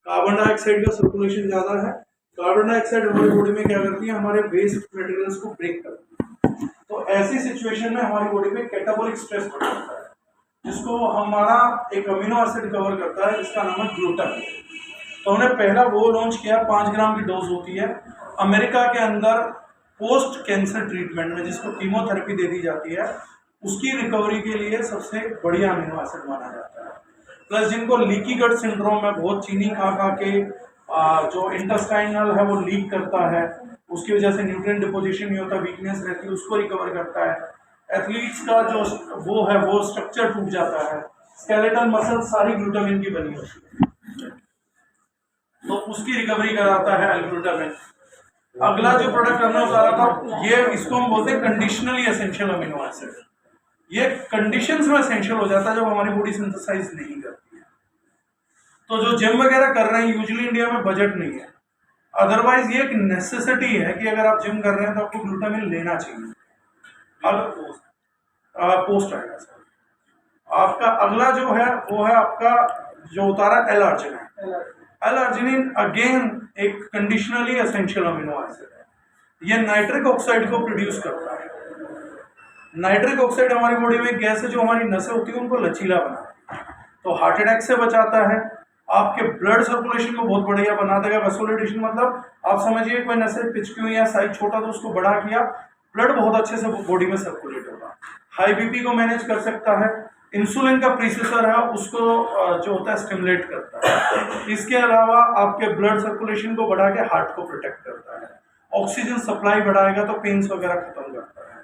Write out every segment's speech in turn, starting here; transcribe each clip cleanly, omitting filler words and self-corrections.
Carbon dioxide का circulation ज़्यादा है। कार्बन डाइऑक्साइड हमारी बॉडी में क्या करती है, हमारे वेस्ट मटेरियल्स को ब्रेक करती है। तो ऐसी सिचुएशन में हमारी बॉडी में कैटाबोलिक स्ट्रेस बढ़ जाता है, जिसको हमारा एक अमीनो एसिड कवर करता है जिसका नाम है ग्लूटामिन। तो हमने पहला वो लॉन्च किया, 5 ग्राम की डोज होती है अमेरिका के अंदर पोस्ट कैंसर ट्रीटमेंट में, जिसको कीमोथेरेपी दे दी जाती है, उसकी रिकवरी के लिए सबसे बढ़िया अमीनो एसिड माना जाता है। प्लस जिनको लीकी गट सिंड्रोम है, बहुत चीनी खा खा के जो इंटेस्टाइनल है वो लीक करता है, उसकी वजह से न्यूट्रिएंट डिपोजिशन नहीं होता, वीकनेस रहती है, उसको रिकवर करता है। एथलीट्स का जो वो है वो स्ट्रक्चर टूट जाता है, स्केलेटल मसल सारी ग्लूटामिन की बनी होती है, तो उसकी रिकवरी कराता है एल-ग्लूटामिन। अगला जो प्रोडक्ट हमने उतारा था, ये इसको हम बोलते हैं कंडीशनली एसेंशियल अमीनो एसिड। ये कंडीशंस में एसेंशियल हो जाता है जब हमारी बॉडी सिंथेसाइज नहीं करती है। तो जो जिम वगैरह कर रहे हैं, यूजुअली इंडिया में बजट नहीं है, अदरवाइज ये एक नेसेसिटी है कि अगर आप जिम कर रहे हैं तो आपको ग्लूटामिन लेना चाहिए। पोस्ट आएगा सर। आपका अगला जो है वो है आपका जो उतारा एल-आर्जिनिन। एल-आर्जिनिन अगेन एक कंडीशनली एसेंशियल अमीनो एसिड है। ये नाइट्रिक ऑक्साइड को प्रोड्यूस करता है। नाइट्रिक ऑक्साइड हमारी बॉडी में गैस है जो हमारी नसें होती है उनको लचीला बनाती है, तो हार्ट अटैक से बचाता है, आपके ब्लड सर्कुलेशन को बहुत बढ़िया बना देगा। वैसोडाइलेशन मतलब आप समझिए कोई नसें पिचकी हुई या साइज छोटा तो उसको बड़ा किया, ब्लड बहुत अच्छे से बॉडी में सर्कुलेट होगा। हाई बीपी को मैनेज कर सकता है। इंसुलिन का प्रीसेसर है, उसको जो होता है स्टिमुलेट करता है। इसके अलावा आपके ब्लड सर्कुलेशन को बढ़ा के हार्ट को प्रोटेक्ट करता है। ऑक्सीजन सप्लाई बढ़ाएगा तो पेन्स वगैरह खत्म करता है।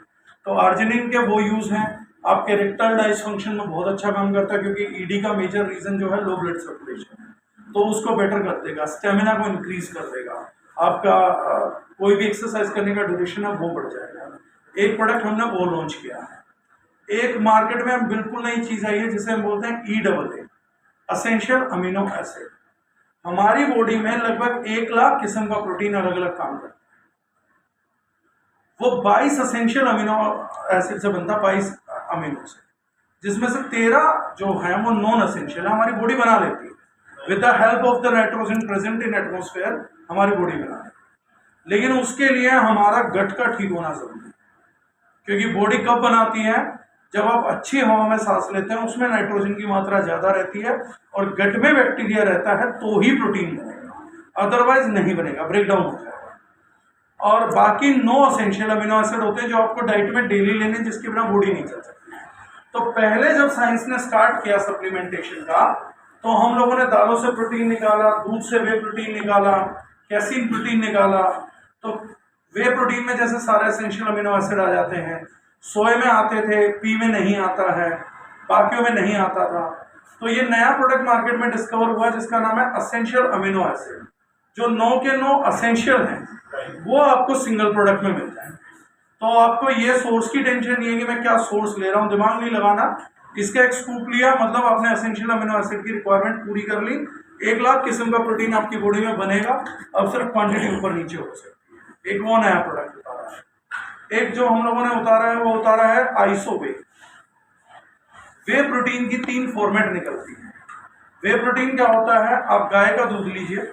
तो आर्जिनिन के वो यूज हैं। आपके रेक्टल डिसफंक्शन में बहुत अच्छा काम करता है, क्योंकि ईडी का मेजर रीजन जो है लो ब्लड सर्कुलेशन है, तो उसको बेटर कर देगा, स्टेमिना को इंक्रीज कर देगा, आपका कोई भी एक्सरसाइज करने का ड्यूरेशन है वो बढ़ जाएगा। एक प्रोडक्ट हमने वो लॉन्च किया है। एक मार्केट में बिल्कुल नई चीज आई है जिसे हम बोलते हैं EAA, एसेंशियल अमीनो एसिड। हमारी बॉडी में लगभग 1 लाख किस्म का प्रोटीन अलग अलग काम करता है। वो 22 एसेंशियल अमीनो एसिड से बनता है, 22 अमीनो से, जिसमें से 13 जो है वो नॉन एसेंशियल है, हमारी बॉडी बना लेती है with the help of the nitrogen present in atmosphere, हमारी बॉडी बना लेती है। लेकिन उसके लिए हमारा गट का ठीक होना जरूरी है, क्योंकि बॉडी कब बनाती है, जब आप अच्छी हवा में सांस लेते हैं, उसमें नाइट्रोजन की मात्रा ज्यादा रहती है और गट में बैक्टीरिया रहता है तो ही प्रोटीन बनेगा, अदरवाइज नहीं बनेगा, ब्रेक डाउन हो जाएगा। और बाकी 9 एसेंशियल अमीनो एसिड होते हैं जो आपको डाइट में डेली लेने, जिसके बिना बॉडी नहीं चल सकती। तो पहले जब साइंस ने स्टार्ट किया सप्लीमेंटेशन का, तो हम लोगों ने दालों से प्रोटीन निकाला, दूध से वे प्रोटीन निकाला, कैसीन प्रोटीन निकाला। तो वे प्रोटीन में जैसे सारे एसेंशियल अमीनो एसिड आ जाते हैं, सोए में आते थे, पी में नहीं आता है, बाकियों में नहीं आता था। तो ये नया प्रोडक्ट मार्केट में डिस्कवर हुआ जिसका नाम है एसेंशियल अमीनो एसिड। जो 9 के 9 एसेंशियल हैं वो आपको सिंगल प्रोडक्ट में मिल जाए। तो आपको ये सोर्स की टेंशन नहीं है कि मैं क्या सोर्स ले रहा हूँ, दिमाग नहीं लगाना। इसका एक स्कूप लिया, मतलब आपने एसेंशियल अमीनो एसिड की रिक्वायरमेंट पूरी कर ली। 1 लाख किस्म का प्रोटीन आपकी बॉडी में बनेगा। अब सिर्फ क्वांटिटी ऊपर नीचे हो सकती है। एक वो नया प्रोडक्ट उतारा है। एक जो हम लोगों ने उतारा है वो उतारा है आइसोवे। वे प्रोटीन की 3 फॉर्मेट निकलती है। वे प्रोटीन क्या होता है, आप गाय का दूध लीजिए,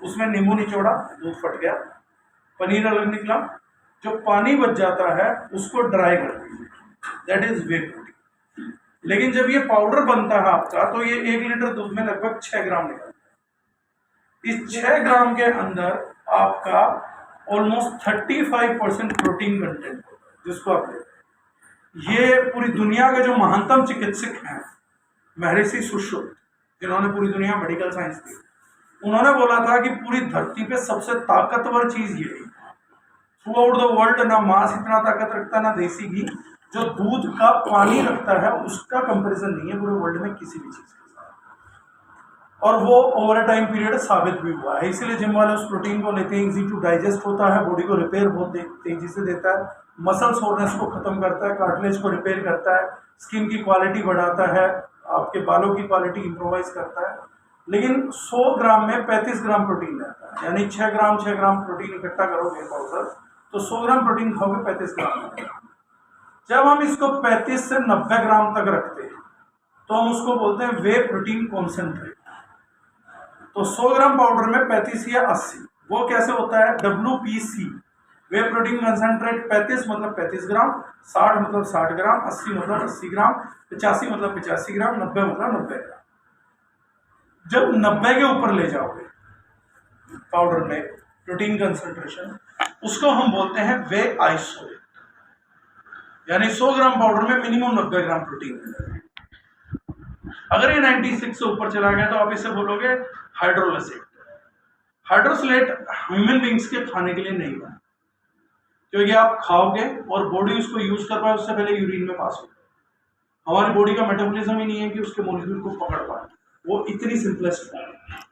उसमें नींबू निचोड़ा, दूध फट गया, पनीर अलग निकला, जो पानी बच जाता है उसको ड्राई कर दीजिए, दैट इज वे प्रोटीन। लेकिन जब ये पाउडर बनता है आपका, तो ये 1 लीटर दूध में लगभग 6 ग्राम निकलता है। इस 6 ग्राम के अंदर आपका ऑलमोस्ट 35% प्रोटीन कंटेंट होता है, जिसको आप लेते हैं। ये पूरी दुनिया के जो महानतम चिकित्सक हैं, महर्षि सुश्रुत, जिन्होंने पूरी दुनिया मेडिकल साइंस दी, उन्होंने बोला था कि पूरी धरती पे सबसे ताकतवर चीज यही, थ्रू आउट द वर्ल्ड ना मांस इतना ताकत रखता ना देसी घी, जो दूध का पानी रखता है उसका कंपैरिजन नहीं है पूरे वर्ल्ड में किसी भी चीज के साथ। और वो ओवर अ टाइम पीरियड साबित भी हुआ है। इसीलिए जिम वाले उस प्रोटीन को लेते हैं। इजी टू डाइजेस्ट होता है, बॉडी को रिपेयर बहुत तेजी से देता है, मसल सोरनेस को खत्म करता है, कार्टिलेज को रिपेयर करता है, स्किन की क्वालिटी बढ़ाता है, आपके बालों की क्वालिटी इंप्रोवाइज करता है। लेकिन 100 ग्राम में 35 ग्राम प्रोटीन रहता है, यानी 6 ग्राम प्रोटीन इकट्ठा करोगे पाउडर, तो 100 ग्राम प्रोटीन खाओगे 35 ग्राम में। जब हम इसको 35 से 90 ग्राम तक रखते हैं तो हम उसको बोलते हैं वे प्रोटीन कॉन्सेंट्रेट। तो 100 ग्राम पाउडर में 35 या 80, वो कैसे होता है, WPC, वे प्रोटीन कंसंट्रेट 35 मतलब 35 ग्राम, 60 मतलब 60 ग्राम, 80 मतलब 80 ग्राम, 85 मतलब 85 ग्राम, 90 मतलब 90 ग्राम। जब 90 के ऊपर ले जाओगे पाउडर में प्रोटीन कंसंट्रेशन, उसको हम बोलते हैं वे आइसोलेट, यानी 100 ग्राम पाउडर में मिनिमम 90 ग्राम प्रोटीन मिलेगा। अगर ये 96 से ऊपर चला गया तो आप इसे बोलोगे हाइड्रोलाइसेट। हाइड्रोलाइसेट ह्यूमन बींग्स के खाने के लिए नहीं बना, क्योंकि आप खाओगे और बॉडी उसको यूज कर पाए उससे पहले यूरिन में पास हो। हमारी बॉडी का मेटाबॉलिज्म ही नहीं है कि उसके मॉलिक्यूल को पकड़ पाए, वो इतनी सिंपलेस्ट फॉर्म है।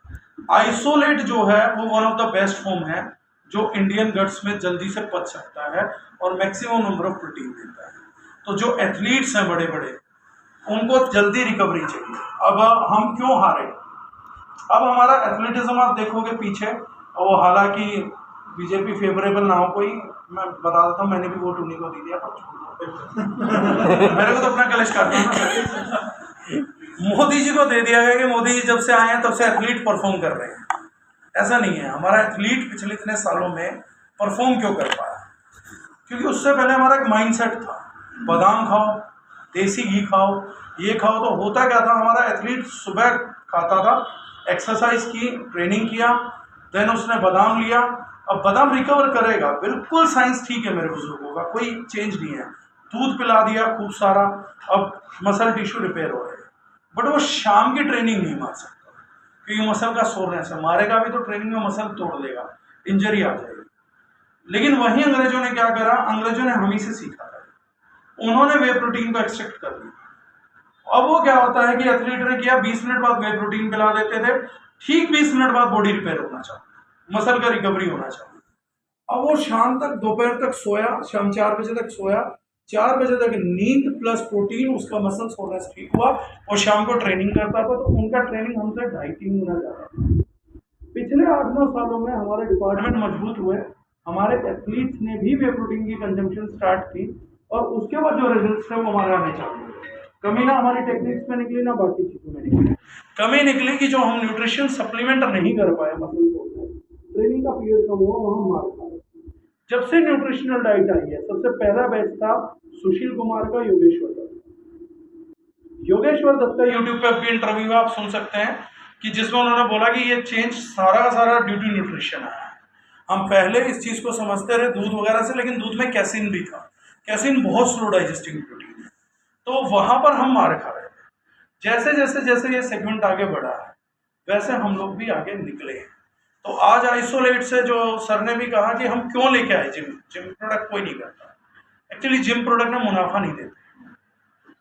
आइसोलेट जो है वो one of the best form है जो इंडियन गट्स में जल्दी से पच सकता है और मैक्सिमम नंबर ऑफ प्रोटीन देता है। तो जो एथलीट्स हैं बड़े बड़े, उनको जल्दी रिकवरी चाहिए। अब हम क्यों हारे, अब हमारा एथलेटिज्म आप देखोगे पीछे, वो हालांकि बीजेपी फेवरेबल ना हो कोई, मैं बता देता हूँ, मैंने भी वोट उन्हीं को दी दिया मेरे को तो अपना कलेश काटना ना, मोदी जी को दे दिया गया कि मोदी जी जब से आए हैं तब से एथलीट परफॉर्म कर रहे हैं। ऐसा नहीं है, हमारा एथलीट पिछले इतने सालों में परफॉर्म क्यों कर पाया, क्योंकि उससे पहले हमारा एक माइंडसेट था, बादाम खाओ, देसी घी खाओ, ये खाओ। तो होता क्या था, हमारा एथलीट सुबह खाता था, एक्सरसाइज की, ट्रेनिंग किया, देन उसने बादाम लिया। अब बादाम रिकवर करेगा, बिल्कुल साइंस ठीक है, मेरे बुजुर्गों का कोई चेंज नहीं है। दूध पिला दिया खूब सारा, अब मसल टिश्यू रिपेयर हो रहे हैं, बट वो शाम की ट्रेनिंग नहीं मार सकता, क्योंकि मसल का सोरनेस है, मारेगा भी तो ट्रेनिंग में मसल तोड़ देगा, इंजरी आ जाएगी। लेकिन वहीं अंग्रेजों ने क्या करा, अंग्रेजों ने हम ही से सीखा था, उन्होंने वे प्रोटीन को एक्सट्रैक्ट कर दिया। अब वो क्या होता है कि एथलीट ने किया, 20 मिनट बाद वे प्रोटीन पिला देते थे, ठीक 20 मिनट बाद बॉडी रिपेयर होना चाहिए, मसल का रिकवरी होना चाहिए। अब वो शाम तक, दोपहर तक सोया, शाम 4 बजे तक सोया, 4 बजे तक नींद प्लस प्रोटीन, उसका मसल सोरनेस ठीक हुआ और शाम को ट्रेनिंग करता था। तो उनका ट्रेनिंग हमसे 2.5-3 गुना ज्यादा। पिछले 8-9 सालों में हमारे डिपार्टमेंट मजबूत हुए, हमारे एथलीट्स ने भी वे प्रोटीन की कंजम्पशन स्टार्ट की और उसके बाद जो रिजल्ट्स थे वो हमारे आने चाहिए। कमी ना हमारी टेक्निक्स में निकली ना बाकी चीजों में निकली, कमी निकली कि जो हम न्यूट्रिशन सप्लीमेंट नहीं कर पाए, मसल ट्रेनिंग का पीरियड कम हुआ, वहां मार खाए। जब से न्यूट्रिशनल डाइट आई है, सबसे पहला बैच था सुशील कुमार का, योगेश्वर दत्त। योगेश्वर दत्त का यूट्यूब पे भी इंटरव्यू आप सुन सकते हैं कि जिसमें उन्होंने बोला कि ये चेंज सारा का सारा ड्यू टू न्यूट्रिशन आया है। हम पहले इस चीज को समझते रहे दूध वगैरह से, लेकिन दूध में कैसिन भी था, कैसिन बहुत स्लो डाइजेस्टिंग प्रोटीन है, तो वहां पर हम मार खा रहे थे। जैसे जैसे जैसे ये सेगमेंट आगे बढ़ा है, वैसे हम लोग भी आगे निकले हैं। तो आज आइसोलेट से जो सर ने भी कहा कि हम क्यों लेके आए, जिम प्रोडक्ट कोई नहीं करता, एक्चुअली जिम प्रोडक्ट में मुनाफा नहीं देते।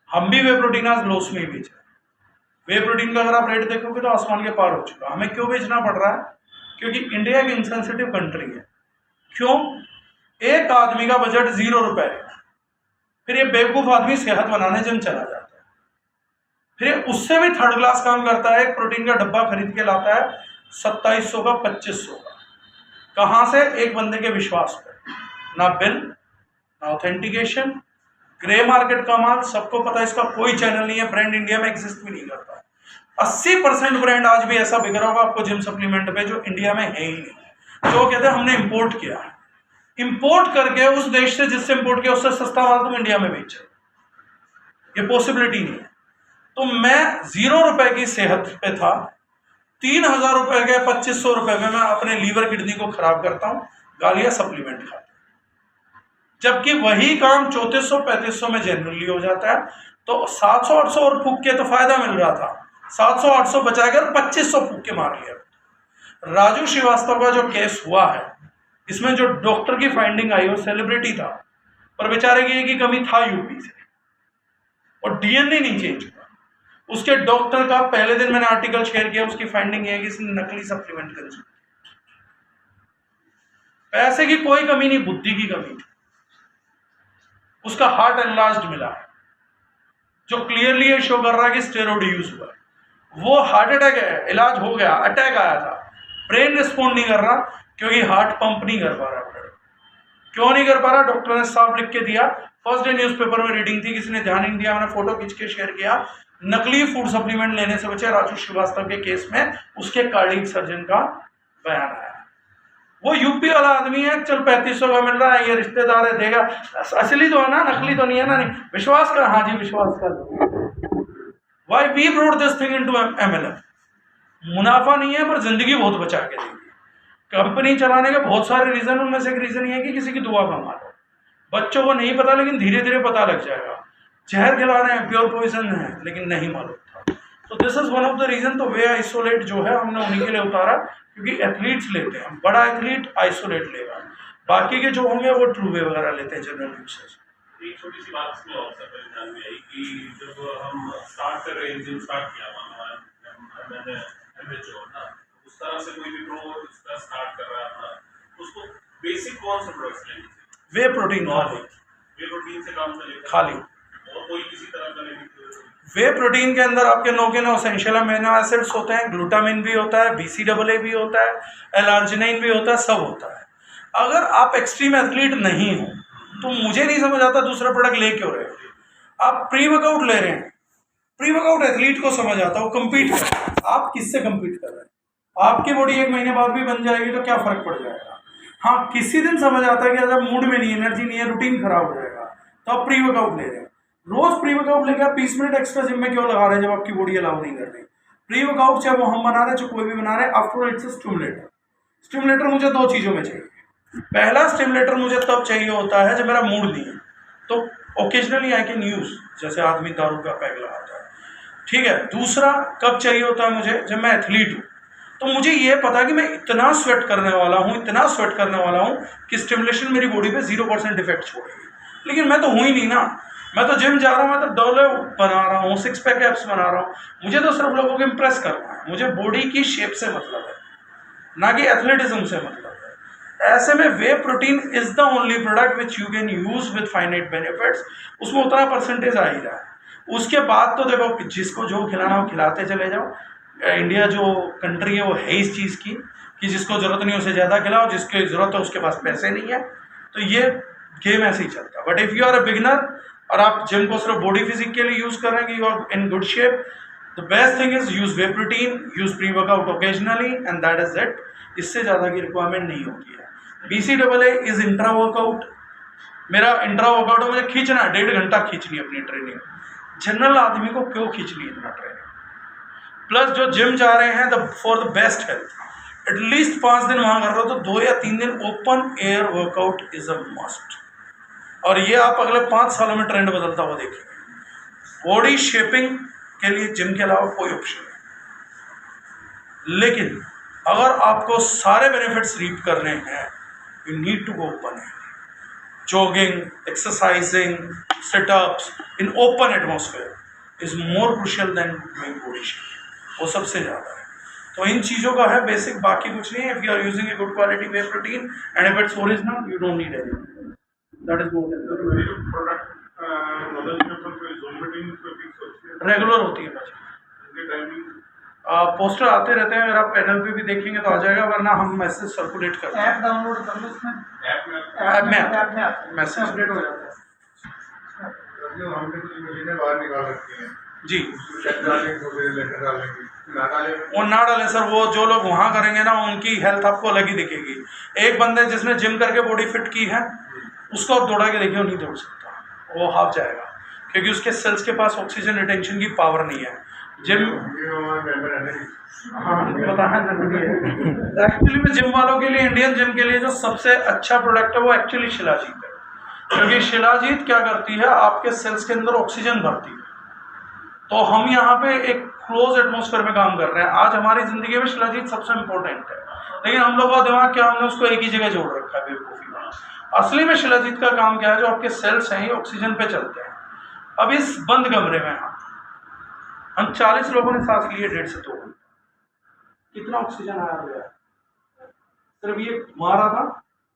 हम भी वे प्रोटीन आज लॉस में ही बेच रहे हैं। वे प्रोटीन का अगर आप रेट देखोगे तो आसमान के पार हो चुका। हमें क्यों बेचना पड़ रहा है, क्योंकि इंडिया एक इनसेंसिटिव कंट्री है। क्यों, एक आदमी का बजट 0 रुपए, फिर ये बेवकूफ आदमी सेहत बनाने जिम चला जाता है, फिर उससे भी थर्ड क्लास काम करता है, एक प्रोटीन का डब्बा खरीद के लाता है 2700 का, 2500 का। कहां से, एक बंदे के विश्वास पर, ना बिल ना ऑथेंटिकेशन, ग्रे मार्केट का माल, सबको पता है, इसका कोई चैनल नहीं है, ब्रांड इंडिया में एग्जिस्ट भी नहीं करता। 80% ब्रांड आज भी ऐसा बिक रहा होगा आपको जिम सप्लीमेंट पे जो इंडिया में है ही नहीं। तो कहते हैं हमने इंपोर्ट किया है, इंपोर्ट करके उस देश से जिससे इंपोर्ट किया उससे सस्ता माल तुम इंडिया में बेच रहे, ये पॉसिबिलिटी नहीं है। तो मैं 0 रुपए की सेहत पे था, 3000 रुपए के 2500 रुपए में मैं अपने लीवर किडनी को खराब करता हूं, गालियां सप्लीमेंट खाता हूं। जबकि वही काम 3400-3500 में जनरली हो जाता है। तो 700-800 और फूक के तो फायदा मिल रहा था, 700-800 बचाकर 2500 फूक के मार लिया। राजू श्रीवास्तव का जो केस हुआ है, इसमें जो डॉक्टर की फाइंडिंग आई वो सेलिब्रिटी था, पर बेचारे की एक ही कमी था यूपी से, और डीएनए नहीं चेंज हुआ उसके डॉक्टर का। पहले दिन मैंने आर्टिकल शेयर किया, उसकी फाइंडिंग है कि इसने नकली सप्लीमेंट कंज्यूम। पैसे की कोई कमी नहीं, बुद्धि की कमी थी। उसका हार्ट एनलार्ज्ड मिला है, जो क्लियरली ये शो कर रहा है कि स्टेरॉइड यूज हुआ है। वो हार्ट अटैक है, इलाज हो गया, अटैक आया था, ब्रेन रिस्पॉन्ड नहीं कर रहा क्योंकि हार्ट पंप नहीं कर पा रहा। क्यों नहीं कर पा रहा, डॉक्टर ने साफ लिख के दिया। फर्स्ट डे न्यूज़पेपर में रीडिंग थी, किसी ने ध्यान नहीं दिया, मैंने फोटो खींच के शेयर किया। नकली फूड सप्लीमेंट लेने से बचे। राजू श्रीवास्तव के केस में उसके कार्डियक सर्जन का बयान आया। वो यूपी वाला आदमी है, चल 3500 का मिल रहा है, ये रिश्तेदार है देगा, असली तो है ना, नकली तो नहीं है ना। नहीं विश्वास कर, हाँ जी विश्वास कर। Why we brought this thing into MLM? मुनाफा नहीं है पर जिंदगी बहुत बचा के देगी। कंपनी चलाने के बहुत सारे रीजन, उनमें से एक रीजन ये है कि किसी की दुआ का मारो। बच्चों को नहीं पता लेकिन धीरे धीरे पता लग जाएगा। जहर खिला रहे हैं, प्योर पॉइजन है, लेकिन नहीं मालूम था। तो this is one of the reason. तो वे आइसोलेट जो है हमने उन्हीं के लिए उतारा, क्योंकि एथलीट्स लेते हैं, बड़ा एथलीट आइसोलेट लेगा, बाकी के जो होंगे वो ट्रू वे वगैरह लेते हैं जनरल यूसेज। एक छोटी सी बात इसमें और सर मेरे ध्यान में आई कि जब हम स्टार्ट कर रहे हैं, जिम स्टार्ट किया मैंने MHO ना, उस तरह से कोई भी प्रो इसका स्टार्ट कर रहा था, उसको बेसिक कौन से प्रोडक्ट्स लेने चाहिए? वे प्रोटीन वे प्रोटीन से काम चलेगा खाली, और कोई किसी तरह का लेने की? वे प्रोटीन के अंदर आपके 9 के 9 एसेंशियल अमीनो एसिड्स होते हैं, ग्लूटामिन भी होता है, BCAA भी होता है, L-आर्जिनिन भी होता है, सब होता है। अगर आप एक्सट्रीम एथलीट नहीं हो तो मुझे नहीं समझ आता दूसरा प्रोडक्ट ले क्यों रहे हो। आप प्री वर्कआउट ले रहे हैं, प्री वर्कआउट एथलीट को समझ आता है, वो कम्पीट कर रहे हैं। आप किससे कम्पीट कर रहे हैं? आपकी बॉडी 1 महीने बाद भी बन जाएगी तो क्या फर्क पड़ जाएगा। हाँ, किसी दिन समझ आता है कि अगर मूड में नहीं, एनर्जी नहीं है, रूटीन खराब हो जाएगा, तो आप प्री वर्कआउट ले रहे हैं। रोज प्री वर्कआउट लेके आप 20 मिनट एक्स्ट्रा जिम में क्यों लगा रहे हैं जब आपकी बॉडी अलाउ नहीं कर रही। प्री वर्कआउट चाहे वो हम बना रहे हैं, चाहे कोई भी बना रहे हैं, आफ्टर इट्स स्टिमुलेटर। स्टिमुलेटर मुझे 2 चीज़ों में चाहिए। पहला स्टिमुलेटर मुझे तब चाहिए होता है जब मेरा मूड नहीं है, तो ओकेजनली आई कैन यूज, जैसे आदमी दारू का पैक लगाता है, ठीक है। दूसरा कब चाहिए होता है मुझे, जब मैं एथलीट हूँ, तो मुझे ये पता है कि मैं इतना स्वेट करने वाला हूँ, इतना स्वेट करने वाला हूँ कि स्टिमुलेशन मेरी बॉडी पे 0% इफेक्ट छोड़ेगी। लेकिन मैं तो हूँ ही नहीं ना, मैं तो जिम जा रहा हूँ, मैं तो डोले बना रहा हूँ, 6 पैक एप्स बना रहा हूँ, मुझे तो सिर्फ लोगों को इम्प्रेस करना है, मुझे बॉडी की शेप से मतलब है, ना कि एथलेटिज्म से मतलब है। ऐसे में वे protein is the only product which you can use with finite benefits. उसमें उतना परसेंटेज आ ही रहा है। उसके बाद तो देखो, जिसको जो खिलाना हो खिलाते चले जाओ। इंडिया जो कंट्री है वो है इस चीज़ की कि जिसको ज़रूरत नहीं उसे ज़्यादा खिलाओ, जिसकी ज़रूरत है उसके पास पैसे नहीं है, तो ये गेम ऐसे ही चलता है। But if you are a beginner और आप जिम को सिर्फ बॉडी फिजिक के लिए यूज़ कर रहे हैं कि you are in good shape, the best thing is use whey protein, use pre workout occasionally, and that is it. इससे ज़्यादा की रिक्वायरमेंट नहीं होती है। BCAA is intra workout. मेरा इंट्रा वर्कआउट मुझे खींचना है, 1.5 घंटा खींचनी है अपनी ट्रेनिंग। जनरल आदमी को क्यों खींचनी है इतना ट्रेनिंग? प्लस जो जिम जा रहे हैं for the best health, at least 5 दिन वहाँ कर रहे हो तो 2 या 3 दिन open air workout is a must. और ये आप अगले 5 सालों में ट्रेंड बदलता हुआ देखेंगे। बॉडी शेपिंग के लिए जिम के अलावा कोई ऑप्शन नहीं। लेकिन अगर आपको सारे बेनिफिट्स रीप करने हैं, you need to go open air. Jogging, exercising, situps in open atmosphere is more crucial than doing body shaping. वो सबसे ज़्यादा है। तो इन चीज़ों का है बेसिक, बाकी कुछ नहीं है। If you are using a good quality whey protein and if it's original, you don't need anything. That is more than product regular होती है बस। पोस्टर आते रहते हैं, अगर आप पैनल पे भी देखेंगे तो आ जाएगा, वरना हम मैसेज सर्कुलेट करते हैं। ऐप डाउनलोड कर लो, उसमें ऐप में मैसेज अपडेट हो जाता है। जो हमने कुछ मशीनें बाहर निकाल रखी हैं जी, वो वो ना डालें सर। वो जो लोग वहाँ करेंगे ना, उनकी हेल्थ आपको अलग ही दिखेगी। एक बंदे जिसने जिम करके बॉडी फिट की है, उसको आप दौड़ा के देखिए, वो नहीं दौड़ सकता, वो हाफ जाएगा, क्योंकि उसके सेल्स के पास ऑक्सीजन रिटेंशन की पावर नहीं है। जिम हाँ बताना जरूरी है। एक्चुअली में जिम वालों के लिए, इंडियन जिम के लिए जो सबसे अच्छा प्रोडक्ट है वो एक्चुअली शिलाजीत है। क्योंकि शिलाजीत क्या करती है, आपके सेल्स के अंदर ऑक्सीजन भरती है। तो हम यहाँ पे एक क्लोज एटमॉस्फेयर में काम कर रहे हैं। आज हमारी जिंदगी में शिलाजीत सबसे इम्पोर्टेंट है, लेकिन हम लोगों का दिमाग क्या, हमने उसको एक ही जगह जोड़ रखा है बेवकूफ़ी में। असली में शिलाजीत का काम क्या है, जो आपके सेल्स हैं ये ऑक्सीजन पे चलते हैं। अब इस बंद कमरे में हम 40 लोगों ने सांस लिए 1.5 से 2 घंटे, कितना ऑक्सीजन आया हुआ है। सिर्फ ये मारा था,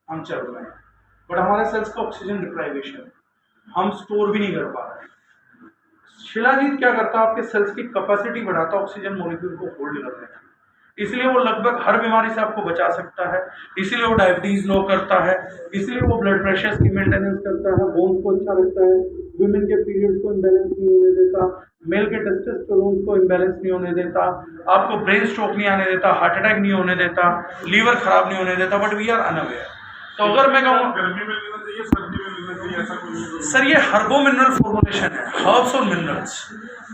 हम चल रहे हैं, बट हमारे सेल्स का ऑक्सीजन डिप्राइवेशन, हम स्टोर भी नहीं कर पा रहे। शिलाजीत क्या करता है, आपके सेल्स की कैपेसिटी बढ़ाता है ऑक्सीजन मॉलिक्यूल को होल्ड करने की। इसलिए वो लगभग हर बीमारी से आपको बचा सकता है। इसीलिए वो डायबिटीज लो करता है, इसलिए वो ब्लड प्रेशर की मेंटेनेंस करता है, बोन्स को अच्छा रखता है, विमेन के पीरियड्स को इम्बैलेंस नहीं होने देता, मेल के टेस्टोस्टेरोन को इम्बैलेंस नहीं होने देता, आपको ब्रेन स्ट्रोक नहीं आने देता, हार्ट अटैक नहीं होने देता, लीवर खराब नहीं होने देता, बट वी आर अनअवेयर। तो अगर मैं कहूँ गर्मी में लेना चाहिए, सर्दी में लेना चाहिए, ऐसा कोई नहीं। सर ये हर्बो मिनरल फॉर्मुलेशन है, हर्ब्स और मिनरल्स।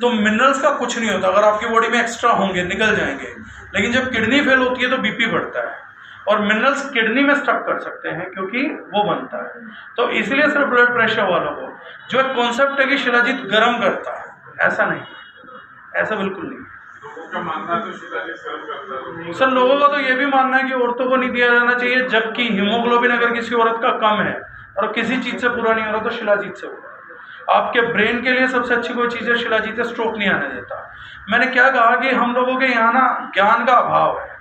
तो मिनरल्स का कुछ नहीं होता, अगर आपकी बॉडी में एक्स्ट्रा होंगे निकल जाएंगे, लेकिन जब किडनी फेल होती है तो बीपी बढ़ता है, और मिनरल्स किडनी में स्टक कर सकते हैं क्योंकि वो बनता है। तो इसलिए सर ब्लड प्रेशर वालों को जो एक कॉन्सेप्ट है कि शिलाजीत गर्म करता है, ऐसा नहीं, ऐसा बिल्कुल नहीं। लोगों का मानना तो शिलाजीत गर्म करता है। सर लोगों का तो ये भी मानना है कि औरतों को नहीं दिया जाना चाहिए, जबकि हीमोग्लोबिन अगर किसी औरत का कम है और किसी चीज से पूरा नहीं हो रहा तो शिलाजीत से होगा। आपके ब्रेन के लिए सबसे अच्छी कोई चीज़ है शिलाजीत, स्ट्रोक नहीं आने देता। मैंने क्या कहा कि हम लोगों के यहाँ ना ज्ञान का अभाव है,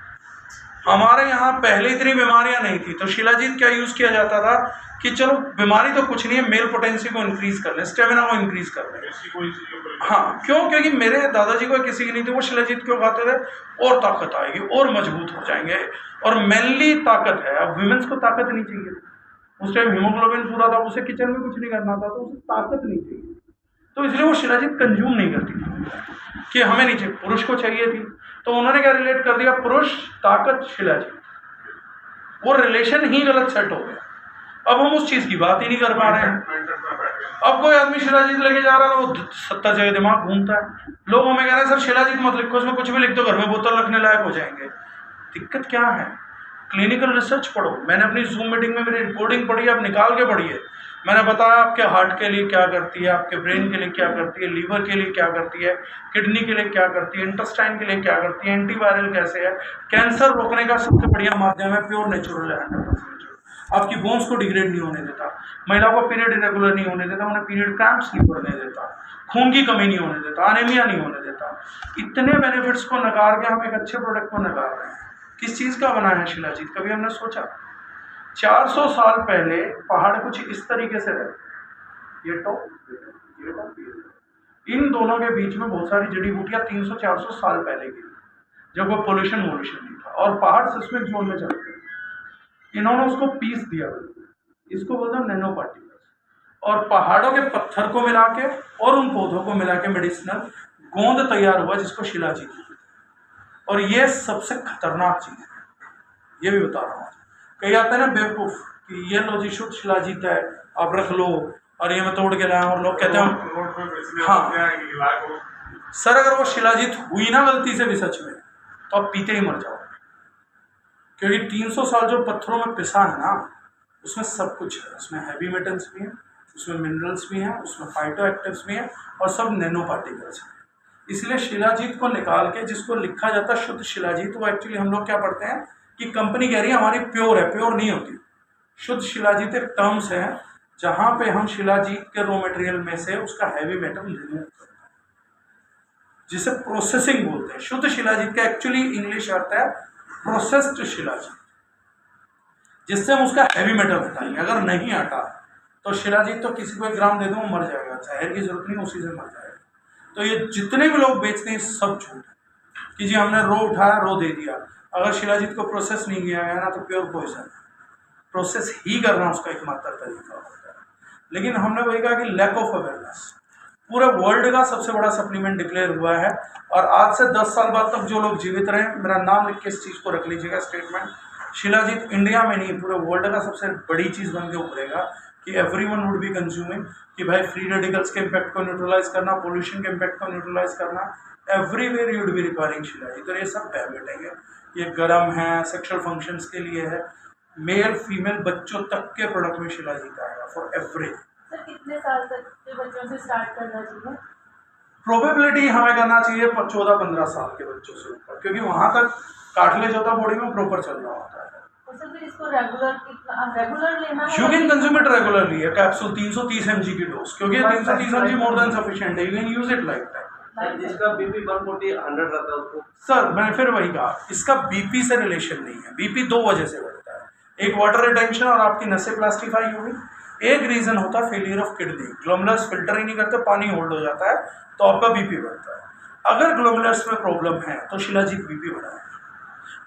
हमारे यहाँ पहले इतनी बीमारियां नहीं थी, तो शिलाजीत क्या यूज किया जाता था कि चलो बीमारी तो कुछ नहीं है, मेल पोटेंसी को इंक्रीज कर लें, स्टेमिना को इंक्रीज कर लें। ऐसी कोई चीज हाँ, क्यों? क्योंकि मेरे दादाजी को किसी की नहीं थी, वो शिलाजीत क्यों खाते थे? और ताकत आएगी और मजबूत हो जाएंगे, और मेनली ताकत है। अब विमेंस को ताकत नहीं चाहिए, उस टाइम हीमोग्लोबिन पूरा था, उसे किचन में कुछ नहीं करना था, तो उसे ताकत नहीं चाहिए, तो इसलिए वो शिलाजीत कंज्यूम नहीं करती थी कि हमें नहीं चाहिए, पुरुष को चाहिए थी। तो उन्होंने क्या रिलेट कर दिया, पुरुष ताकत शिलाजीत, वो रिलेशन ही गलत सेट हो गया। अब हम उस चीज़ की बात ही नहीं कर पा रहे हैं। अब कोई आदमी शिलाजीत लेके जा रहा है, वो 70 जगह दिमाग घूमता है। लोग हमें कह रहे हैं सर शिलाजीत मत लिखो, उसमें कुछ भी लिख दो, घर में बोतल रखने लायक हो जाएंगे। दिक्कत क्या है? क्लिनिकल रिसर्च पढ़ो। मैंने अपनी जूम मीटिंग में मेरी रिकॉर्डिंग पढ़ी, आप निकाल के पढ़िए। मैंने बताया आपके हार्ट के लिए क्या करती है, आपके ब्रेन के लिए क्या करती है, लीवर के लिए क्या करती है, किडनी के लिए क्या करती है, इंटेस्टाइन के लिए क्या करती है, एंटीवायरल कैसे है, कैंसर रोकने का सबसे बढ़िया माध्यम है प्योर नेचुरल है, 100% आपकी बोन्स को डिग्रेड नहीं होने देता, महिलाओं को पीरियड इरेगुलर नहीं होने देता, उन्हें पीरियड क्रैम्प्स नहीं पड़ने देता, खून की कमी नहीं होने देता, अनेमिया नहीं होने देता। इतने बेनिफिट्स को नकार के हम एक अच्छे प्रोडक्ट को नकार रहे हैं। किस चीज़ का बना है शिलाजीत? कभी हमने सोचा? 400 साल पहले पहाड़ कुछ इस तरीके से रहते, ये टॉप, इन दोनों के बीच में बहुत सारी जड़ी बूटियां 300-400 साल पहले की, जब वो पोल्यूशन नहीं था, और पहाड़ सिस्मिक जोन में चलते हैं। इन्होंने उसको पीस दिया, इसको बोलते हैं नैनो पार्टिकल्स, और पहाड़ों के पत्थर को मिला के और उन पौधों को मिला के मेडिसिनल गोंद तैयार हुआ, जिसको शिलाजीत। और ये सबसे खतरनाक चीज़ है, ये भी बता रहा हूँ। कई आते हैं ना बेवकूफ़ कि ये लो जी शुद्ध शिलाजीत है, आप रख लो, और ये मैं तोड़ के लाया, और लोग कहते हैं हाँ सर, अगर वो शिलाजीत हुई ना गलती से भी सच में, तो आप पीते ही मर जाओ, क्योंकि 300 साल जो पत्थरों में पिसा है ना, उसमें सब कुछ है। उसमें हैवी मेटल्स भी हैं, उसमें मिनरल्स भी हैं, उसमें फाइटो एक्टिव्स भी हैं, और सब नैनो पार्टिकल्स हैं। इसलिए शिलाजीत को निकाल के जिसको लिखा जाता है शुद्ध शिलाजीत, वो एक्चुअली हम लोग क्या पढ़ते हैं कि कंपनी कह रही है हमारी प्योर है, प्योर नहीं होती। शुद्ध शिलाजीत एक टर्म्स है जहाँ पे हम शिलाजीत के रॉ मटेरियल में से उसका हैवी मेटल रिमूव करते हैं, जिसे प्रोसेसिंग बोलते हैं। शुद्ध शिलाजीत का एक्चुअली इंग्लिश अर्थ है प्रोसेस्ड शिलाजीत, जिससे हम उसका हैवी मेटल हटाएंगे। अगर नहीं हटा तो शिलाजीत तो किसी को 1 ग्राम दे दो मर जाएगा, जहर की जरूरत नहीं, उसी से मर जाएगा। तो ये जितने भी लोग बेचते हैं सब झूठ है कि जी हमने रो उठाया रो दे दिया। अगर शिलाजीत को प्रोसेस नहीं किया गया ना तो प्योर पॉइजन है। प्रोसेस ही करना उसका एकमात्र तरीका होता है। लेकिन हमने वही कहा कि लैक ऑफ अवेयरनेस, पूरे वर्ल्ड का सबसे बड़ा सप्लीमेंट डिक्लेयर हुआ है, और आज से 10 साल बाद तक जो लोग जीवित रहे, मेरा नाम लिख के इस चीज़ को रख लीजिएगा स्टेटमेंट, शिलाजीत इंडिया में नहीं पूरे वर्ल्ड का सबसे बड़ी चीज़ बन के उभरेगा कि एवरीवन वुड बी कंज्यूमिंग, कि भाई फ्री रेडिकल्स के इम्पैक्ट को न्यूट्रलाइज करना, पोल्यूशन के इम्पैक्ट को न्यूट्रलाइज करना, everywhere you would be requiring shilajit. तो ये सब टैबलेट है, ये गर्म है, सेक्सुअल फंक्शंस के लिए है, मेल फीमेल बच्चों तक के प्रोडक्ट में शिलाजीत आएगा फॉर एवरीथिंग। सर कितने साल तक के बच्चों से स्टार्ट करना चाहिए? प्रोबेबिलिटी हमें करना चाहिए 14-15 साल के बच्चों से ऊपर, क्योंकि वहाँ तक कार्टिलेज होता बॉडी में प्रॉपर चल रहा होता है। तो सर फिर इसको रेगुलर लेना है? You can consume it regularly, capsule 330 mg की डोज, क्योंकि 330 mg मोर देन सफिशिएंट है, you can use it like that. जिसका बीपी 140-100 रहता है उसको? सर मैंने फिर वही कहा, इसका बीपी से रिलेशन नहीं है। बीपी 2 वजह से बढ़ता है, एक वाटर रिटेंशन और आपकी नसें प्लास्टिफाई हुई, एक रीजन होता है failure of kidney, glomerulus filter ही नहीं करते, पानी होल्ड हो जाता है, तो आपका बीपी बढ़ता है। अगर ग्लोमेरुलस में प्रॉब्लम है तो शिलाजीत बीपी बढ़ाएगा।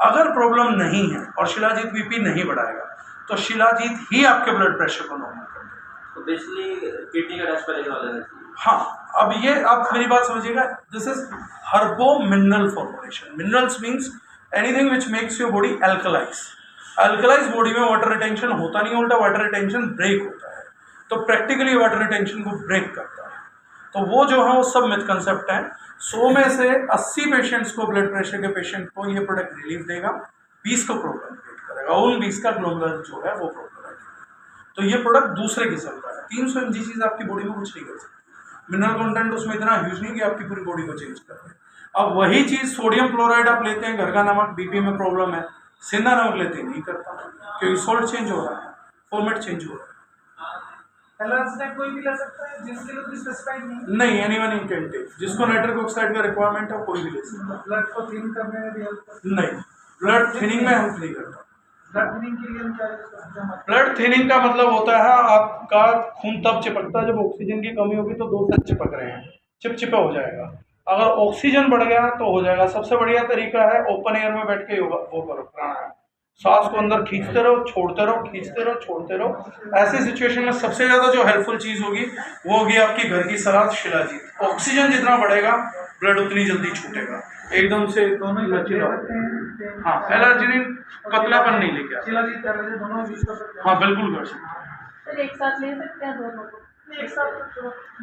अगर प्रॉब्लम नहीं है और शिलाजीत बीपी नहीं बढ़ाएगा तो शिलाजीत ही आपके ब्लड प्रेशर को नॉर्मल कर देगा। तो बेसिकली किडनी का टेस्ट पहले करा लेना चाहिए। हाँ, अब ये आप मेरी बात समझिएगा, this is herbo mineral formulation. Minerals means anything which makes your body alkalize. Alkalize body में वाटर रिटेंशन होता नहीं, उल्टा वाटर रिटेंशन ब्रेक होता है, तो प्रैक्टिकली वाटर रिटेंशन को ब्रेक करता है। तो वो जो है वो सब मिथ कंसेप्ट है। 100 में से 80 पेशेंट्स को, ब्लड प्रेशर के पेशेंट को ये प्रोडक्ट रिलीफ देगा, 20 को प्रॉब्लम क्रिएट करेगा, उन 20 का ग्लोमरुलर जो है वो प्रॉब्लम है। तो ये प्रोडक्ट दूसरे किस्म का है। 300 mg चीज़ आपकी बॉडी में कुछ नहीं कर सकती। मिनरल कंटेंट उसमें इतना ह्यूज नहीं कि आपकी पूरी बॉडी को चेंज कर दे। अब वही चीज़ सोडियम क्लोराइड आप लेते हैं, घर का नमक, बीपी में प्रॉब्लम है, सेंधा नमक लेते हैं, नहीं करता, क्योंकि सॉल्ट चेंज हो रहा है, फॉर्मेट चेंज हो रहा है। कोई भी ले सकता है, जिसके लिए कोई स्पेसिफाइड नहीं। एनीवन इन कैन टेक, जिसको नाइट्रिक ऑक्साइड का रिक्वायरमेंट है कोई भी ले सकता है। ब्लड को थिन करने में भी हेल्प नहीं, ब्लड थिनिंग में हेल्प नहीं करता। ब्लड थिनिंग के लिए हम क्या यूज करते हैं? ब्लड थिनिंग का मतलब होता है आपका खून तब चिपकता है जब ऑक्सीजन की कमी होगी, तो दो सेल चिपक रहे हैं, चिपचिपा हो जाएगा। अगर ऑक्सीजन बढ़ गया तो हो जाएगा। सबसे बढ़िया तरीका है ओपन एयर में बैठ के योगा वो करो, प्राणायाम। सांस को अंदर खींचते रहो, छोड़ते रहो, खींचते रहो, छोड़ते रहो। ऐसी सिचुएशन में सबसे ज़्यादा जो हेल्पफुल चीज़ होगी वो होगी आपकी घर की सलाद शिलाजीत। ऑक्सीजन जितना बढ़ेगा ब्लड उतनी जल्दी छूटेगा, एकदम से दोनों लचीला। हाँ, एलर्जी पतलापन नहीं लेके आता। शिलाजीत एलर्जी दोनों यूज कर सकते हैं। हाँ बिल्कुल कर सकते हैं। सर एक साथ ले सकते हैं दोनों को? एक साथ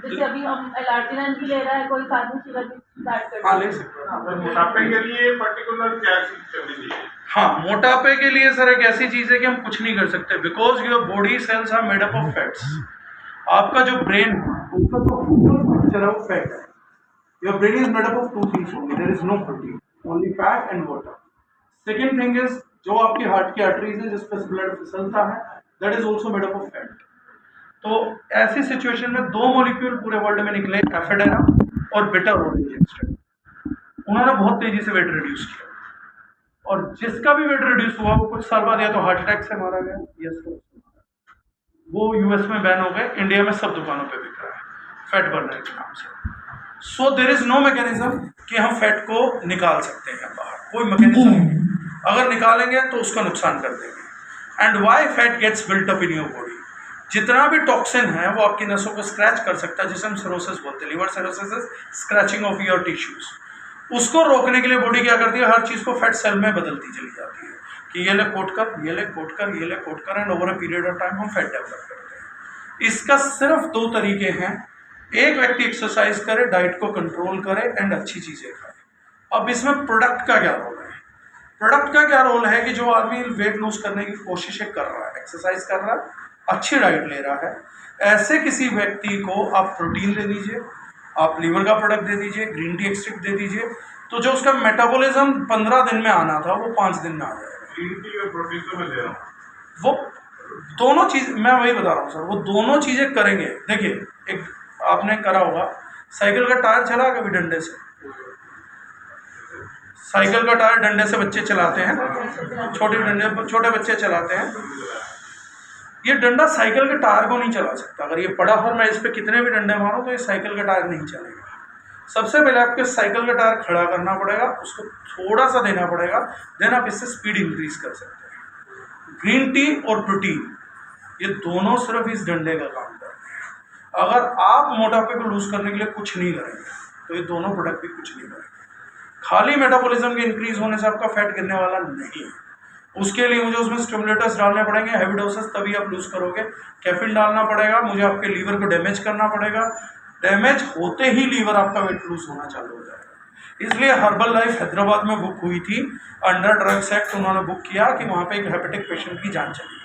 जैसे अभी हम एलार्जिनेंट भी ले रहा है कोई, साथ में शिलाजीत स्टार्ट कर हाँ ले सकते हैं। मोटापे के लिए पर्टिकुलर क्या चीज करनी चाहिए? हाँ, मोटापे के लिए सर एक ऐसी चीज़ है कि हम कुछ नहीं कर सकते, because your body cells are made up of fats. आपका जो ब्रेन है उसका जो स्ट्रक्चर है वो फैट है। Your brain is made up of 2 things only, there is no protein, only fat and water. Second thing is जो आपकी हार्ट की आर्टरीज है जिस पर ब्लड फिसलता है, that is also made up of fat. तो ऐसी सिचुएशन में 2 मॉलिक्यूल पूरे वर्ल्ड में निकले, एफेडेरा और बीटा ऑरेंज एक्सट्रैक्ट। उन्होंने बहुत तेजी से वेट रिड्यूस किया, और जिसका भी वेट रिड्यूस हुआ वो कुछ साल बाद या तो हार्ट अटैक से मारा गया या वो यूएस में बैन हो गए, इंडिया में सब दुकानों पे बिक रहा है फैट बर्नर के नाम से। So there is no mechanism कि हम फैट को निकाल सकते हैं बाहर, कोई मैकेनिज्म नहीं। अगर निकालेंगे तो उसका नुकसान कर देंगे। And why fat gets built up in your body, जितना भी टॉक्सिन है वो आपकी नसों को स्क्रैच कर सकता है, जिसे हम सिरोसिस बोलते हैं। Liver cirrhosis is scratching of your tissues. उसको रोकने के लिए बॉडी क्या करती है, हर चीज़ को फैट सेल में बदलती चली जाती है कि ये ले कोट कर, ये ले कोट कर, ये ले कोट कर, and over a period of time हम फैट डेवलप करते हैं। इसका सिर्फ 2 तरीके हैं। एक व्यक्ति एक्सरसाइज करे, डाइट को कंट्रोल करे एंड अच्छी चीज़ें खाए। अब इसमें प्रोडक्ट का क्या रोल है? प्रोडक्ट का क्या रोल है कि जो आदमी वेट लूज करने की कोशिशें कर रहा है, एक्सरसाइज कर रहा है, अच्छी डाइट ले रहा है, ऐसे किसी व्यक्ति को आप प्रोटीन दे दीजिए, आप लीवर का प्रोडक्ट दे दीजिए, ग्रीन टी एक्सट्रैक्ट दे दीजिए, तो जो उसका मेटाबॉलिज्म 15 दिन में आना था वो 5 दिन में आ जाएगा। ग्रीन टी और प्रोटीन तो मैं ले रहा हूँ। वो दोनों चीज़ मैं वही बता रहा हूँ सर, वो दोनों चीज़ें करेंगे। देखिए, एक आपने करा होगा, साइकिल का टायर चला कभी डंडे से? साइकिल का टायर डंडे से बच्चे चलाते हैं, छोटे बच्चे चलाते हैं। ये डंडा साइकिल के टायर को नहीं चला सकता। अगर ये पड़ा और मैं इस पर कितने भी डंडे मारूं तो ये साइकिल का टायर नहीं चलेगा। सबसे पहले आपके साइकिल का टायर खड़ा करना पड़ेगा, उसको थोड़ा सा देना पड़ेगा, देन आप इससे स्पीड इंक्रीज कर सकते हैं। ग्रीन टी और प्रोटीन ये दोनों सिर्फ इस डंडे का काम करते हैं। अगर आप मोटापे को लूज करने के लिए कुछ नहीं करेंगे तो ये दोनों प्रोडक्ट भी कुछ नहीं करेंगे। खाली मेटाबॉलिज्म के इंक्रीज होने से आपका फैट गिरने वाला नहीं है। उसके लिए मुझे उसमें स्टिमुलेटर्स डालने पड़ेंगे, हैवी डोसेस, तभी आप लूज करोगे। कैफीन डालना पड़ेगा, मुझे आपके लीवर को डैमेज करना पड़ेगा। डैमेज होते ही लीवर आपका वेट लूज होना चालू हो जाएगा। इसलिए हर्बल लाइफ हैदराबाद में बुक हुई थी, अंडर ड्रग्स एक्ट उन्होंने बुक किया कि वहाँ पे एक हेपेटिक पेशेंट की जान चली,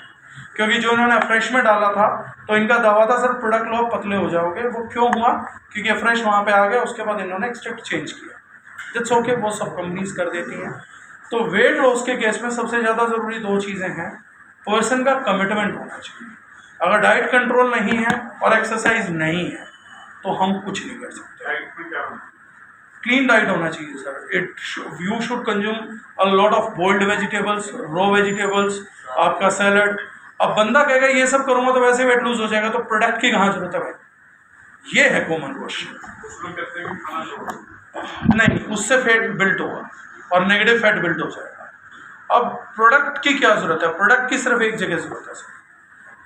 क्योंकि जो इन्होंने फ्रेश में डाला था तो इनका दावा था सर प्रोडक्ट लो पतले हो जाओगे। वो क्यों हुआ? क्योंकि फ्रेश वहाँ पे आ गया, उसके बाद इन्होंने एक्सट्रैक्ट चेंज किया। दैट्स ओके, वो सब कंपनीज कर देती हैं। तो वेट लॉस के केस में सबसे ज़्यादा ज़रूरी 2 चीज़ें हैं। पर्सन का कमिटमेंट होना चाहिए। अगर डाइट कंट्रोल नहीं है और एक्सरसाइज नहीं है तो हम कुछ नहीं कर सकते। डाइट में क्या होना? क्लीन डाइट होना चाहिए sir. You should consume a lot of boiled vegetables, raw vegetables, आपका सैलड। अब बंदा कहेगा ये सब करूँगा तो वैसे वेट लूज हो जाएगा, तो प्रोडक्ट की कहाँ जरूरत है भाई? ये है कॉमन क्वेश्चन। उसमें कहते हैं कि खाना लो, नहीं, उससे फैट बिल्ट होगा और नेगेटिव फैट बिल्ट हो जाएगा। अब प्रोडक्ट की क्या ज़रूरत है? प्रोडक्ट की सिर्फ एक जगह ज़रूरत है सर,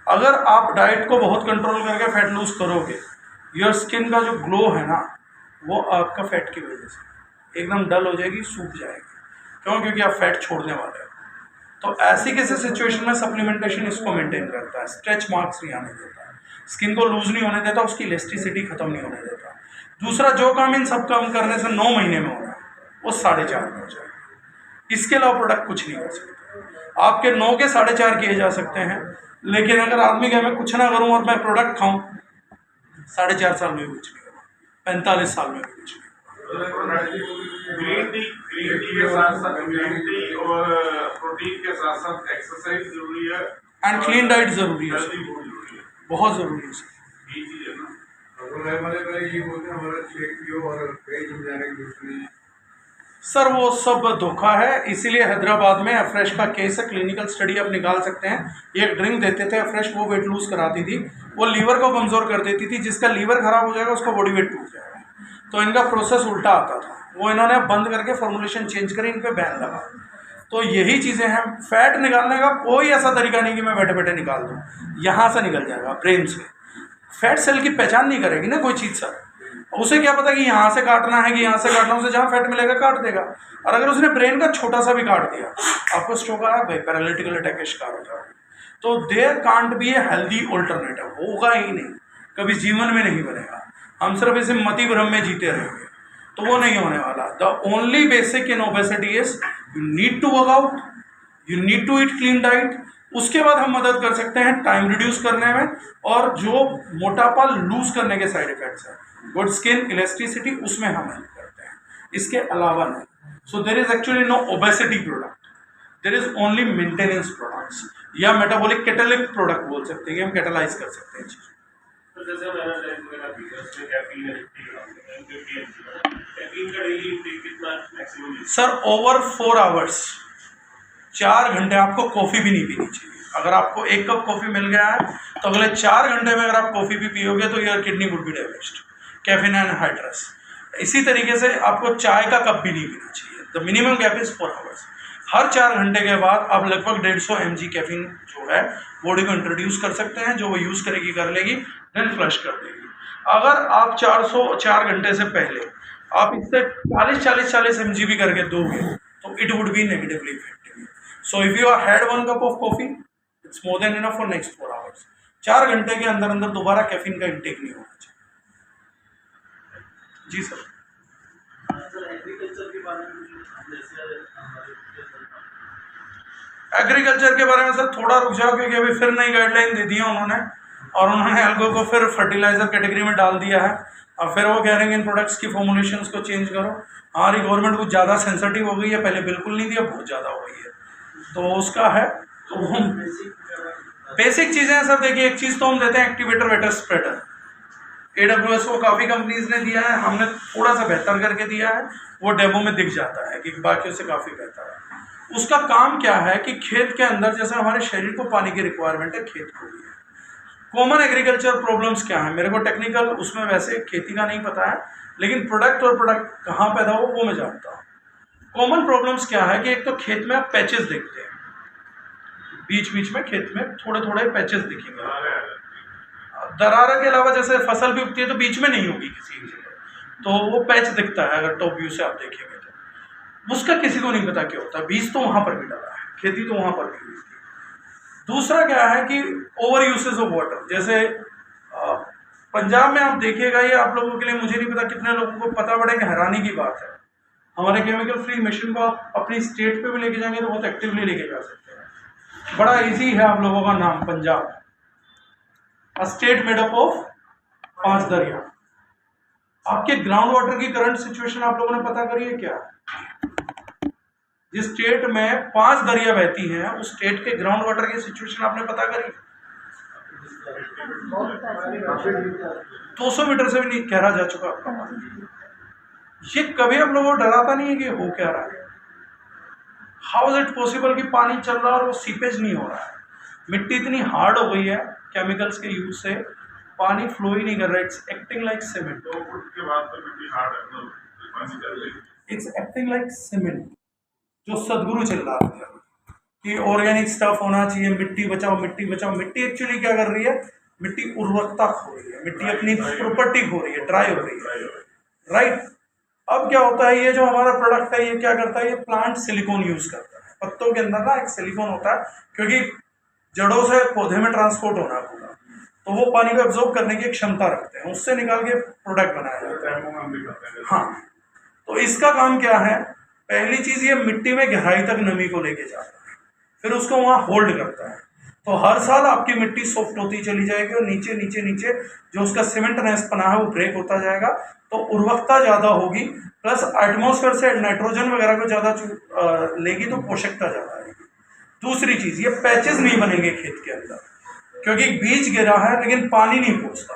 अगर आप डाइट को बहुत कंट्रोल करके फैट लूज करोगे, योर स्किन का जो ग्लो है ना, वो आपका फैट की वजह से एकदम डल हो जाएगी, सूख जाएगी। क्यों? क्योंकि आप फैट छोड़ने वाले हो। तो ऐसी किसी सिचुएशन में सप्लीमेंटेशन इसको मेंटेन करता है, स्ट्रेच मार्क्स नहीं आने देता, स्किन को लूज नहीं होने देता, उसकी इलास्टिसिटी खत्म नहीं होने देता। दूसरा, जो काम इन सब काम करने से 9 महीने में होगा वो 4.5 में हो जाएगा। इसके अलावा प्रोडक्ट कुछ नहीं कर सकते। आपके 9 के 4.5 किए जा सकते हैं, लेकिन अगर आदमी कहे मैं कुछ ना करूं और मैं प्रोडक्ट खाऊं, 4.5 साल में भी कुछ नहीं होगा, 45 साल में भी कुछ नहीं होगा। ग्रीन टी के साथ ग्रीन टी और प्रोटीन के साथ साथ एक्सरसाइज जरूरी है एंड क्लीन डाइट जरूरी है, हेल्दी फूड जरूरी है। बहुत जरूरी है सर। ये चीज है ना। हमारे ये बोलते हैं हमारा शेक पियो और कई जिम जाने की जरूरत नहीं है। सर वो सब धोखा है, इसीलिए हैदराबाद में अफ्रेश का केस है, क्लिनिकल स्टडी आप निकाल सकते हैं। एक ड्रिंक देते थे अफ्रेश, वो वेट लूज कराती थी, वो लीवर को कमज़ोर कर देती थी, जिसका लीवर खराब हो जाएगा उसका बॉडी वेट टूट जाएगा। तो इनका प्रोसेस उल्टा आता था, वो इन्होंने बंद करके फॉर्मुलेशन चेंज करी, इन पे बैन लगा। तो यही चीज़ें हैं। फैट निकालने का कोई ऐसा तरीका नहीं कि मैं बैठे बैठे निकाल दूँ, यहाँ से निकल जाएगा ब्रेन से। फैट सेल की पहचान नहीं करेगी ना कोई चीज़ सर, उसे क्या पता कि यहाँ से काटना है कि यहाँ से काटना, उसे जहाँ फैट मिलेगा काट देगा। और अगर उसने ब्रेन का छोटा सा भी काट दिया, आपको स्ट्रोक आया भाई, पैरालिटिकल अटैक के शिकार हो जाओगे। तो there can't be a healthy alternative, होगा ही नहीं, कभी जीवन में नहीं बनेगा। हम सिर्फ इसे मति भ्रम में जीते रहेंगे, तो वो नहीं होने वाला। The only basic in obesity is you need to work out, you need to eat clean diet. उसके बाद हम मदद कर सकते हैं टाइम रिड्यूस करने में, और जो मोटापा लूज करने के साइड इफेक्ट्स हैं, गुड स्किन, इलास्टिसिटी, उसमें हम हेल्प करते हैं, इसके अलावा नहीं। So there is actually no obesity product, there is only maintenance products, या मेटाबॉलिक कैटालिक प्रोडक्ट बोल सकते हैं कि हम कैटालाइज कर सकते हैं चीज़। तो जैसे मैंने वगैरह पी है, उसमें कैफीन है, 50 का डेली इंटेक कितना मैक्सिमम है? सर ओवर 4 आवर्स, 4 घंटे आपको कॉफ़ी भी नहीं पीनी चाहिए। अगर आपको 1 कप कॉफ़ी मिल गया है तो अगले 4 घंटे में अगर आप कॉफ़ी भी पियोगे तो your kidney would be damaged, caffeine and hydrous. इसी तरीके से आपको चाय का कप भी नहीं पीना चाहिए। The minimum gap is 4 hours. हर 4 घंटे के बाद आप लगभग 150 mg कैफीन जो है बॉडी को इंट्रोड्यूस कर सकते हैं, जो वो यूज़ करेगी कर लेगी, देन फ्लश कर देगी। अगर आप 4 घंटे से पहले आप इससे 40 mg भी करके दोगे तो it would be negatively effective. So if you are had 1 cup of coffee, it's more than enough for next 4 hours. 4 घंटे के अंदर अंदर दोबारा कैफीन का इंटेक नहीं होना चाहिए। जी सर। एग्रीकल्चर के बारे में जैसे एग्रीकल्चर के बारे में सर थोड़ा रुक जाओ, क्योंकि अभी फिर नई गाइडलाइन दे दी है उन्होंने, और उन्होंने एल्गो को फिर फर्टिलाइजर कैटेगरी में डाल दिया है। अब फिर वो कह रहे हैं इन प्रोडक्ट्स की फॉर्मुलेशंस को चेंज करो। हमारी गवर्नमेंट कुछ ज़्यादा सेंसिटिव हो गई है, पहले बिल्कुल नहीं थी, अब बहुत ज़्यादा हो गई है, तो उसका है। तो हम बेसिक चीज़ें हैं सर, देखिए एक चीज़ तो हम देते हैं एक्टिवेटर वेटर स्प्रेडर, AWS को काफ़ी कंपनीज ने दिया है, हमने थोड़ा सा बेहतर करके दिया है, वो डेमो में दिख जाता है कि बाकियों से काफ़ी बेहतर है। उसका काम क्या है कि खेत के अंदर जैसे हमारे शरीर को पानी की रिक्वायरमेंट है, खेत को भी है। कॉमन एग्रीकल्चर प्रॉब्लम्स क्या है, मेरे को टेक्निकल उसमें वैसे खेती का नहीं पता है, लेकिन प्रोडक्ट और प्रोडक्ट कहाँ पैदा हो वो मैं जानता हूँ। कॉमन प्रॉब्लम्स क्या है कि एक तो खेत में आप पैचेस देखते हैं, बीच बीच में खेत में थोड़े थोड़े पैचेस दिखेंगे। दरार के अलावा जैसे फसल भी उगती है तो बीच में नहीं होगी किसी जगह, तो वो पैच दिखता है अगर टॉप व्यू से आप देखेंगे तो। उसका किसी को नहीं पता क्या होता है, बीज तो वहाँ पर भी डला है, खेती तो वहाँ पर भी हुई थी। दूसरा क्या है कि ओवर यूसेज ऑफ वाटर, जैसे पंजाब में आप देखिएगा, ये आप लोगों के लिए मुझे नहीं पता कितने लोगों को पता पड़ेगा, हैरानी की बात है, हमारे केमिकल फ्री मशीन को आप अपनी स्टेट पे भी लेके जाएंगे तो बहुत एक्टिवली लेके जा सकते हैं। बड़ा इजी है आप लोगों का नाम Punjab, a state made up of 5 दरिया। आपके ग्राउंड वाटर की करंट सिचुएशन आप लोगों ने पता करी है क्या? जिस स्टेट में 5 दरिया बहती हैं उस स्टेट के ग्राउंड वाटर की सिचुएशन आपने पता करी? 200 मीटर से भी नहीं गहरा जा चुका आपका पानी। ये कभी हम लोगों को डराता नहीं है कि हो क्या रहा है? हाउ इज इट पॉसिबल कि पानी चल रहा है और वो सीपेज नहीं हो रहा है? मिट्टी इतनी हार्ड हो गई है केमिकल्स के यूज से, पानी फ्लो ही नहीं कर रहा है। It's acting like cement. 2 foot के बाद तो मिट्टी हार्ड है, तो पानी चल रही है। इट्स एक्टिंग लाइक सीमेंट, जो सदगुरु चिल्ला रहे हैं। कि ऑर्गेनिक स्टफ होना चाहिए, मिट्टी बचाओ मिट्टी बचाओ। मिट्टी एक्चुअली क्या कर रही है, मिट्टी उर्वरकता खो रही है, मिट्टी अपनी प्रॉपर्टी खो रही है, ड्राई हो रही है, राइट। अब क्या होता है, ये जो हमारा प्रोडक्ट है ये क्या करता है, ये प्लांट सिलिकॉन यूज करता है। पत्तों के अंदर ना एक सिलिकॉन होता है, क्योंकि जड़ों से पौधे में ट्रांसपोर्ट होना है पूरा, तो वो पानी को एब्जॉर्ब करने की एक क्षमता रखते हैं, उससे निकाल के प्रोडक्ट बनाया जाता है। हाँ, तो इसका काम क्या है, पहली चीज ये मिट्टी में गहराई तक नमी को लेके जाता है, फिर उसको वहाँ होल्ड करता है। तो हर साल आपकी मिट्टी सॉफ्ट होती चली जाएगी और नीचे नीचे नीचे जो उसका सीमेंटनेस बना है वो ब्रेक होता जाएगा, तो उर्वरकता ज़्यादा होगी, प्लस एटमॉस्फेयर से नाइट्रोजन वगैरह को ज़्यादा लेगी, तो पोषकता ज़्यादा आएगी। दूसरी चीज़, ये पैचेस नहीं बनेंगे खेत के अंदर, क्योंकि बीज गिरा है लेकिन पानी नहीं पहुँचता,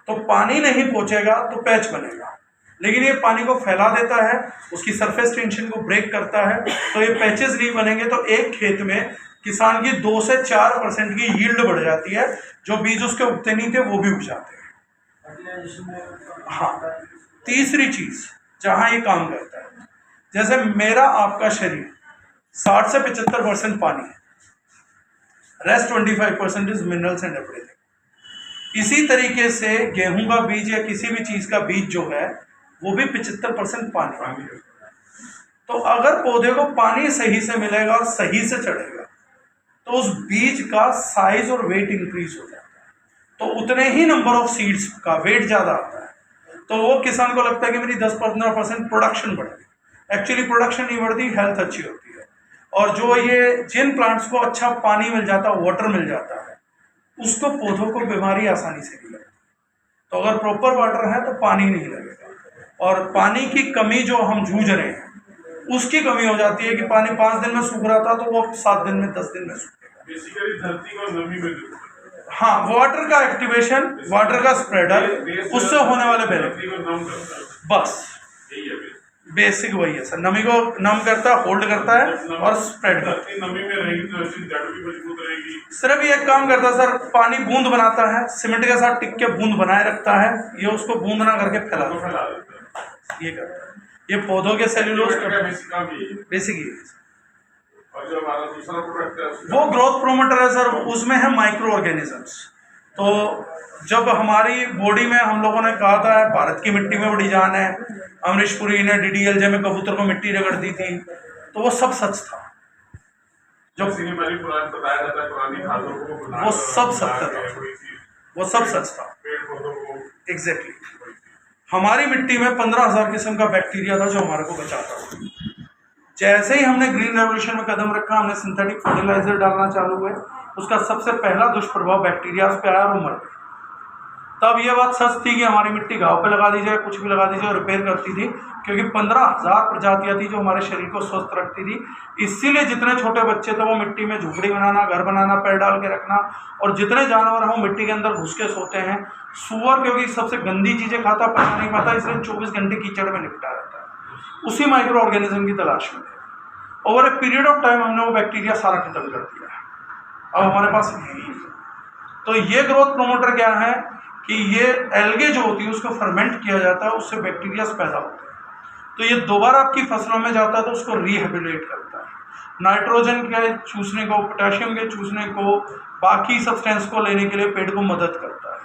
तो पानी नहीं पहुँचेगा तो पैच बनेगा, लेकिन ये पानी को फैला देता है, उसकी सरफेस टेंशन को ब्रेक करता है, तो ये पैचेस नहीं बनेंगे। तो एक खेत में किसान की 2 से 4% की यील्ड बढ़ जाती है, जो बीज उसके उगते नहीं थे वो भी उग जाते हैं। हाँ, तीसरी चीज जहाँ ये काम करता है, जैसे मेरा आपका शरीर 60 से 75% पानी है, rest 25% is minerals and everything. इसी तरीके से गेहूं का बीज या किसी भी चीज का बीज जो है वो भी 75% पानी है। तो अगर पौधे को पानी सही से मिलेगा और सही से चढ़ेगा, तो उस बीज का साइज और वेट इंक्रीज हो जाता है, तो उतने ही नंबर ऑफ सीड्स का वेट ज़्यादा आता है, तो वो किसान को लगता है कि मेरी 10-15% प्रोडक्शन बढ़ेगी। एक्चुअली प्रोडक्शन नहीं बढ़ती, हेल्थ अच्छी होती है। और जो ये जिन प्लांट्स को अच्छा पानी मिल जाता है, वाटर मिल जाता है, उसको पौधों को बीमारी आसानी से नहीं लगती। तो अगर प्रॉपर वाटर है तो पानी नहीं लगेगा, और पानी की कमी जो हम जूझ रहे हैं उसकी कमी हो जाती है कि पानी 5 दिन में सूख रहा था तो वो 7 दिन में 10 दिन में सूखेगा। बेसिकली धरती को नमी में, हाँ, वाटर का एक्टिवेशन, वाटर का स्प्रेडर, उससे होने वाले बेनिफिट, बस बेसिक वही है सर। नमी को नम करता है, होल्ड करता है और स्प्रेड करता है। नमी में रहेगी तो ऐसी जड़ भी मजबूत रहेगी। सिर्फ ये काम करता है सर, पानी बूंद बनाता है, सीमेंट के साथ टिक के बूंद बनाए रखता है, ये उसको बूंद ना करके फैला देता है, ये करता है। ये पौधों के सेल्यूलोज का बेसिक ये है। और जो हमारा दूसरा प्रोडक्ट है वो ग्रोथ प्रोमोटर है सर, उसमें है माइक्रो ऑर्गेनिजम्स। तो जब हमारी बॉडी में हम लोगों ने कहा था भारत की मिट्टी में बड़ी जान है, अमरीश पुरी ने DDLJ में कबूतर को मिट्टी रगड़ दी थी, तो वो सब सच था। जो पुरानी बताया जाता है पुरानी खादों को, वो सब सत्य था, वो सब सच था, पेड़ पौधों को एग्जैक्टली। हमारी मिट्टी में 15,000 किस्म का बैक्टीरिया था जो हमारे को बचाता था। जैसे ही हमने ग्रीन रेवोल्यूशन में कदम रखा, हमने सिंथेटिक फर्टिलाइजर डालना चालू हुए, उसका सबसे पहला दुष्प्रभाव बैक्टीरिया पे आया और मर गए। तब ये बात सच थी कि हमारी मिट्टी घाव पे लगा दी जाए, कुछ भी लगा दी जाए, रिपेयर करती थी, क्योंकि 15,000 प्रजातियां थी जो हमारे शरीर को स्वस्थ रखती थी। इसीलिए जितने छोटे बच्चे थे वो मिट्टी में झुपड़ी बनाना, घर बनाना, पैर डाल के रखना, और जितने जानवर हैं वो मिट्टी के अंदर घुस के सोते हैं। सूअर क्योंकि सबसे गंदी चीज़ें खाता, पचा नहीं पाता, इसलिए 24 घंटे कीचड़ में निपटा रहता है, उसी माइक्रो ऑर्गेनिज्म की तलाश में थे। Over a period of time हमने वो बैक्टीरिया सारा खत्म कर दिया है, अब हमारे पास नहीं। तो ये ग्रोथ प्रोमोटर क्या है कि ये एल्गे जो होती है उसको फर्मेंट किया जाता है, उससे बैक्टीरिया पैदा होते हैं, तो ये दोबारा आपकी फसलों में जाता है तो उसको रिहेबिलिटेट करता है, नाइट्रोजन के चूसने को, पोटेशियम के चूसने को, बाकी सब्सटेंस को लेने के लिए पेड़ को मदद करता है,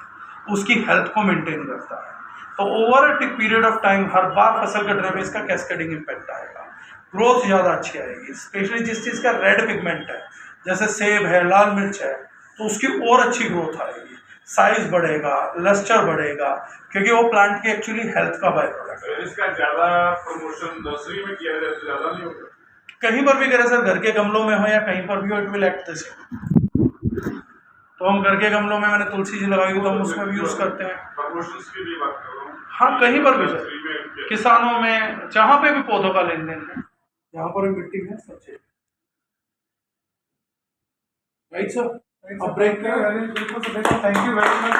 उसकी हेल्थ को मेंटेन करता है। तो over a period of time हर बार फसल कटने में इसका कैस्केडिंग इम्पैक्ट आएगा, ग्रोथ ज़्यादा अच्छी आएगी। स्पेशली जिस चीज़ का रेड पिगमेंट है, जैसे सेब है, लाल मिर्च है, तो उसकी और अच्छी ग्रोथ आएगी, साइज बढ़ेगा, लस्टर बढ़ेगा, क्योंकि वो प्लांट की एक्चुअली हेल्थ का बाय प्रोडक्ट है। इसका ज़्यादा प्रमोशन नर्सरी में किया जाए तो ज़्यादा नहीं होगा? कहीं पर भी करें सर, घर के गमलों में हो या कहीं पर भी हो, it will act the same. तो हम घर के गमलों में, मैंने तुलसी जी लगाई हुई तो हम उसमें भी यूज़ करते हैं। प्रमोशंस की भी बात कर रहा हूँ। हाँ, कहीं पर भी सर, किसानों में, जहाँ पे भी पौधों का लेन देन है, जहाँ पर भी मिट्टी है, सब चीज राइट सर। अब break thank you very much.